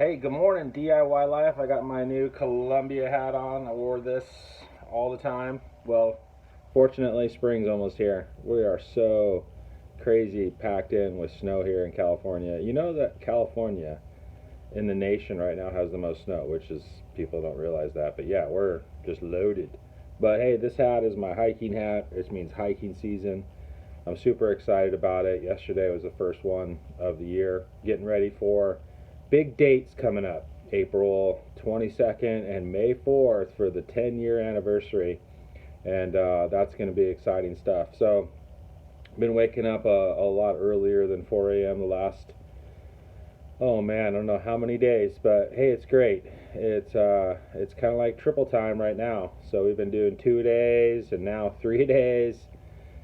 Hey, good morning, DIY life. I got my new Columbia hat on. I wore this all the time. Well, fortunately, spring's almost here. We are so crazy packed in with snow here in California. You know that California in the nation right now has the most snow, which is, people don't realize that. But yeah, we're just loaded. But hey, this hat is my hiking hat. It means hiking season. I'm super excited about it. Yesterday was the first one of the year. Getting ready for big dates coming up. April 22nd and May 4th for the 10-year anniversary. And that's going to be exciting stuff. So, I've been waking up a lot earlier than 4 a.m. the last, oh man, I don't know how many days. But hey, it's great. It's kind of like triple time right now. So, we've been doing 2 days and now 3 days.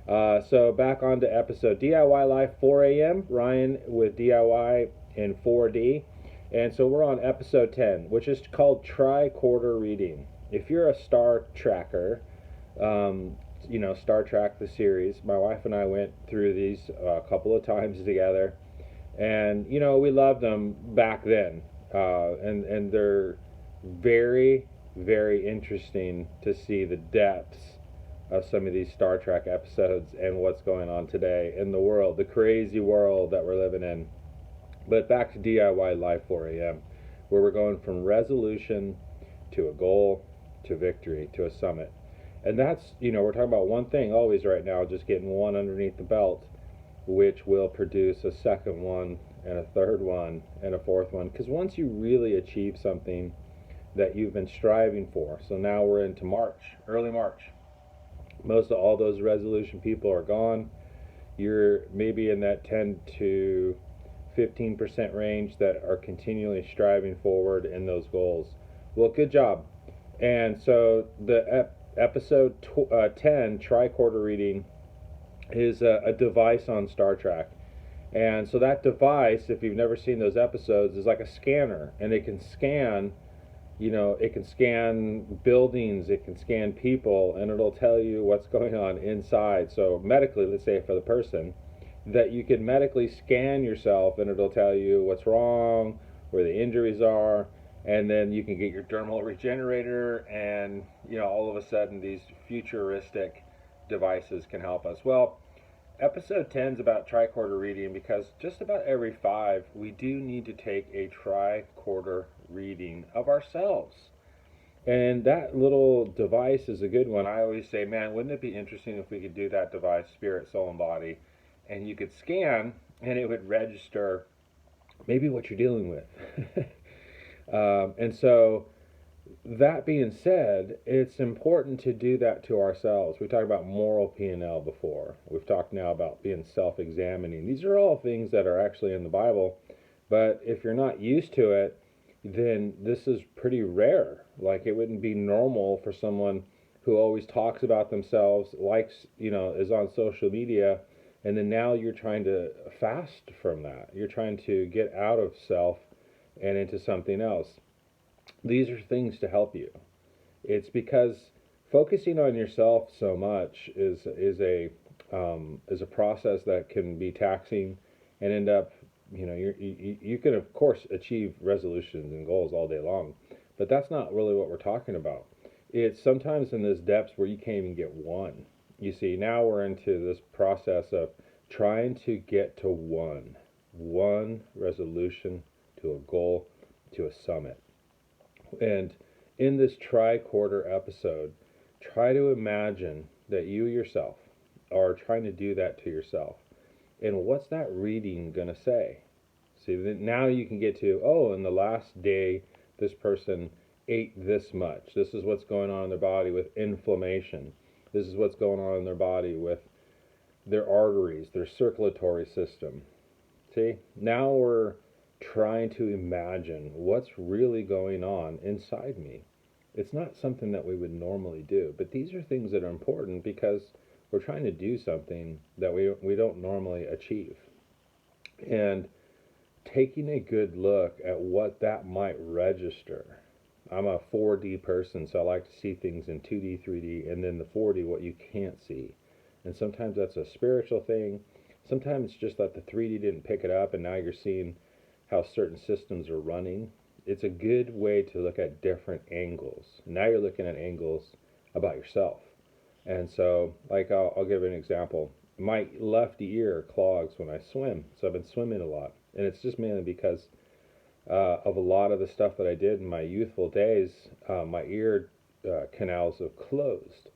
So back on to episode DIY Life 4 a.m. Ryan with DIY in 4D. And so we're on episode 10, which is called Tricorder Reading. If you're a Star Tracker, Star Trek the series, my wife and I went through these a couple of times together. And, we loved them back then. And they're very, very interesting to see the depths of some of these Star Trek episodes and what's going on today in the world, the crazy world that we're living in. But back to DIY Life 4 a.m., where we're going from resolution to a goal to victory to a summit. And that's, we're talking about one thing always right now, just getting one underneath the belt, which will produce a second one and a third one and a fourth one. Because once you really achieve something that you've been striving for, so now we're into March, early March. Most of all those resolution people are gone. You're maybe in that 10 to 15% range that are continually striving forward in those goals. Well, good job. And so the episode 10, Tricorder Reading, is a device on Star Trek. And so that device, if you've never seen those episodes, is like a scanner, and it can scan, it can scan buildings, it can scan people, and it'll tell you what's going on inside. So medically, let's say for the person, that you can medically scan yourself and it'll tell you what's wrong, where the injuries are, and then you can get your dermal regenerator, and all of a sudden these futuristic devices can help us. Well, episode 10 is about tricorder reading because just about every 5 we do need to take a tricorder reading of ourselves. And that little device is a good one. I always say, man, wouldn't it be interesting if we could do that device, spirit, soul, and body, and you could scan and it would register maybe what you're dealing with. And so that being said, it's important to do that to ourselves. We talked about moral P&L before. We've talked now about being self-examining. These are all things that are actually in the Bible, but if you're not used to it, then this is pretty rare. Like, it wouldn't be normal for someone who always talks about themselves, likes, is on social media, and then now you're trying to fast from that. You're trying to get out of self and into something else. These are things to help you. It's because focusing on yourself so much is a process that can be taxing and end up, you can of course achieve resolutions and goals all day long, but that's not really what we're talking about. It's sometimes in those depths where you can't even get one. You see, now we're into this process of trying to get to one resolution, to a goal, to a summit. And in this tricorder episode, try to imagine that you yourself are trying to do that to yourself. And what's that reading going to say? See, now you can get to, oh, in the last day, this person ate this much. This is what's going on in their body with inflammation. This is what's going on in their body with their arteries, their circulatory system. See, now we're trying to imagine what's really going on inside me. It's not something that we would normally do, but these are things that are important because we're trying to do something that we don't normally achieve. And taking a good look at what that might register. I'm a 4D person, so I like to see things in 2D, 3D, and then the 4D, what you can't see. And sometimes that's a spiritual thing. Sometimes it's just that the 3D didn't pick it up, and now you're seeing how certain systems are running. it's a good way to look at different angles. Now you're looking at angles about yourself. And so, like, I'll give an example. My left ear clogs when I swim, so I've been swimming a lot, and it's just mainly because of a lot of the stuff that I did in my youthful days. My ear canals have closed,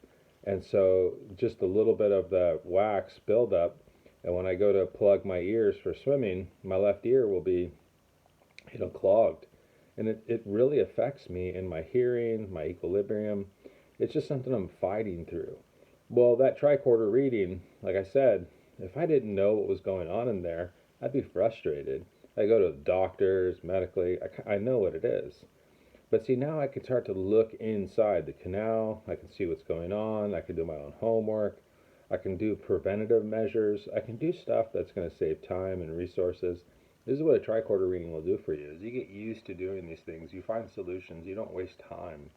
and so just a little bit of the wax buildup, and when I go to plug my ears for swimming, my left ear will be, clogged, and it really affects me in my hearing, my equilibrium. It's just something I'm fighting through. Well, that tricorder reading, like I said, if I didn't know what was going on in there, I'd be frustrated. I go to doctors, medically, I know what it is. But see, now I can start to look inside the canal. I can see what's going on. I can do my own homework. I can do preventative measures. I can do stuff that's going to save time and resources. This is what a tricorder reading will do for you. As you get used to doing these things, you find solutions. You don't waste time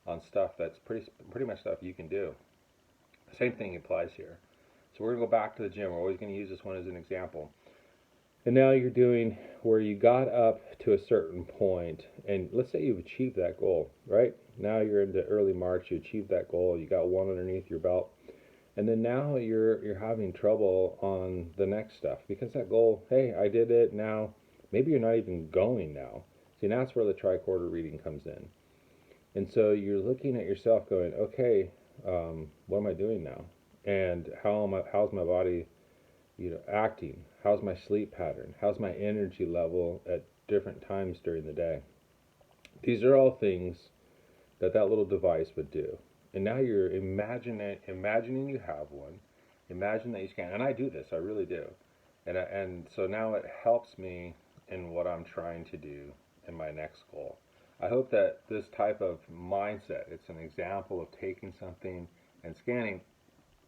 on stuff that's pretty much stuff you can do. Same thing applies here. So we're going to go back to the gym. We're always going to use this one as an example. And now you're doing where you got up to a certain point, and let's say you've achieved that goal, right? Now you're into early March, you achieved that goal, you got one underneath your belt, and then now you're having trouble on the next stuff because that goal, hey, I did it, now maybe you're not even going now. See, that's where the tricorder reading comes in. And so you're looking at yourself going, okay, what am I doing now? And how's my body, acting? How's my sleep pattern? How's my energy level at different times during the day? These are all things that little device would do. And now you're imagining you have one. Imagine that you scan. And I do this, I really do. And so now it helps me in what I'm trying to do in my next goal. I hope that this type of mindset, it's an example of taking something and scanning,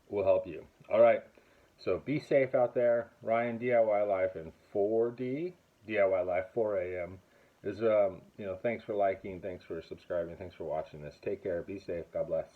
will help you. All right. So be safe out there. Ryan, DIY Life in 4D, DIY Life 4 a.m. is, thanks for liking, thanks for subscribing, thanks for watching this. Take care, be safe, God bless.